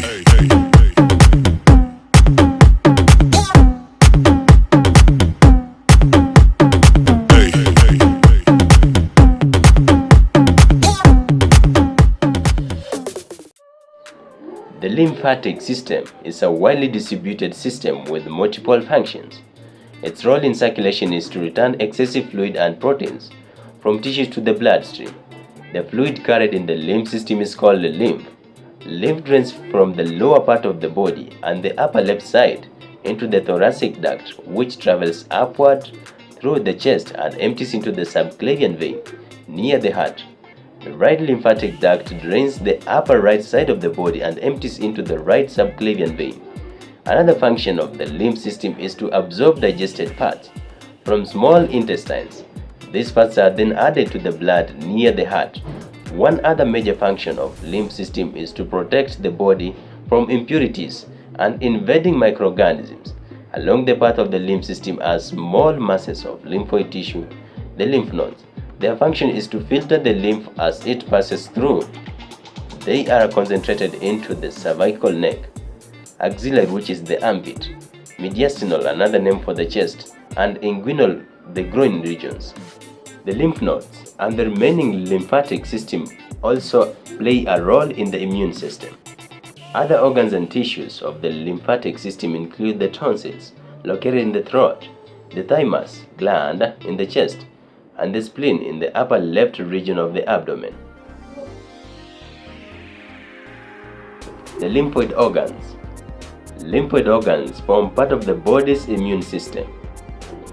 The lymphatic system is a widely distributed system with multiple functions. Its role in circulation is to return excessive fluid and proteins from tissues to the bloodstream. The fluid carried in the lymph system is called the lymph. Lymph drains from the lower part of the body and the upper left side into the thoracic duct, which travels upward through the chest and empties into the subclavian vein near the heart. The right lymphatic duct drains the upper right side of the body and empties into the right subclavian vein. Another function of the lymph system is to absorb digested fats from small intestines. These fats are then added to the blood near the heart. One other major function of lymph system is to protect the body from impurities and invading microorganisms. Along the path of the lymph system are small masses of lymphoid tissue, the lymph nodes. Their function is to filter the lymph as it passes through. They are concentrated into the cervical neck, axillary, which is the armpit, mediastinal, another name for the chest, and inguinal, the groin regions. The lymph nodes and the remaining lymphatic system also play a role in the immune system. Other organs and tissues of the lymphatic system include the tonsils, located in the throat, the thymus gland in the chest, and the spleen in the upper left region of the abdomen. The lymphoid organs. Lymphoid organs form part of the body's immune system.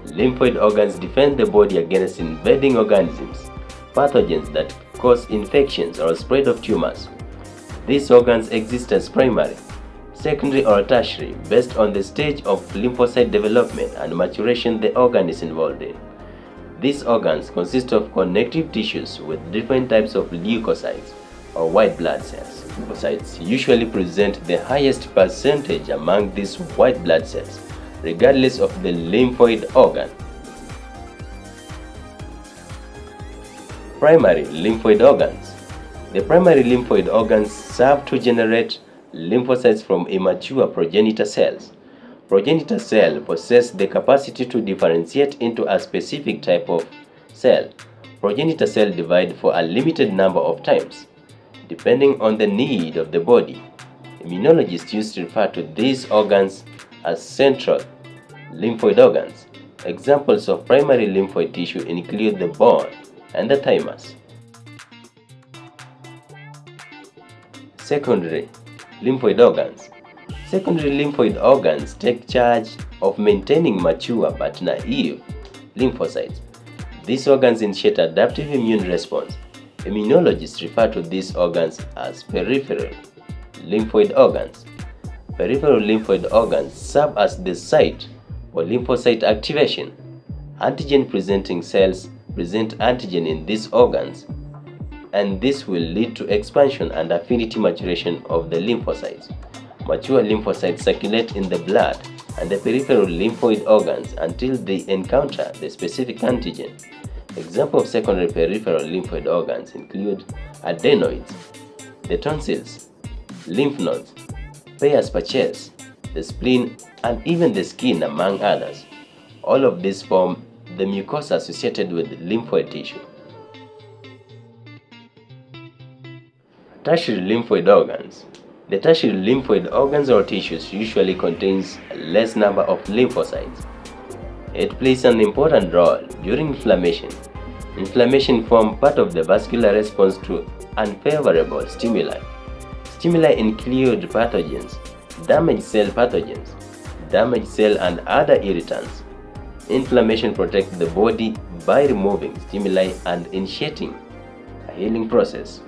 Lymphoid organs defend the body against invading organisms, pathogens that cause infections or spread of tumors. These organs exist as primary, secondary, or tertiary based on the stage of lymphocyte development and maturation the organ is involved in. These organs consist of connective tissues with different types of leukocytes or white blood cells. Leukocytes usually present the highest percentage among these white blood cells, regardless of the lymphoid organ. Primary lymphoid organs. The primary lymphoid organs serve to generate lymphocytes from immature progenitor cells. Progenitor cells possess the capacity to differentiate into a specific type of cell. Progenitor cells divide for a limited number of times, depending on the need of the body. Immunologists used to refer to these organs as central lymphoid organs. Examples of primary lymphoid tissue include the bone and the thymus. Secondary lymphoid organs. Secondary lymphoid organs take charge of maintaining mature but naive lymphocytes. These organs initiate adaptive immune response. Immunologists refer to these organs as peripheral lymphoid organs. Peripheral lymphoid organs serve as the site for lymphocyte activation. Antigen-presenting cells present antigen in these organs, and this will lead to expansion and affinity maturation of the lymphocytes. Mature lymphocytes circulate in the blood and the peripheral lymphoid organs until they encounter the specific antigen. Examples of secondary peripheral lymphoid organs include adenoids, the tonsils, lymph nodes, pairs per chest, the spleen, and even the skin, among others. All of these form the mucosa associated with lymphoid tissue. Tertiary lymphoid organs. The tertiary lymphoid organs or tissues usually contains a less number of lymphocytes. It plays an important role during inflammation. Inflammation forms part of the vascular response to unfavorable stimuli. Stimuli include pathogens, damaged cell pathogens, damaged cell and other irritants. Inflammation protects the body by removing stimuli and initiating a healing process.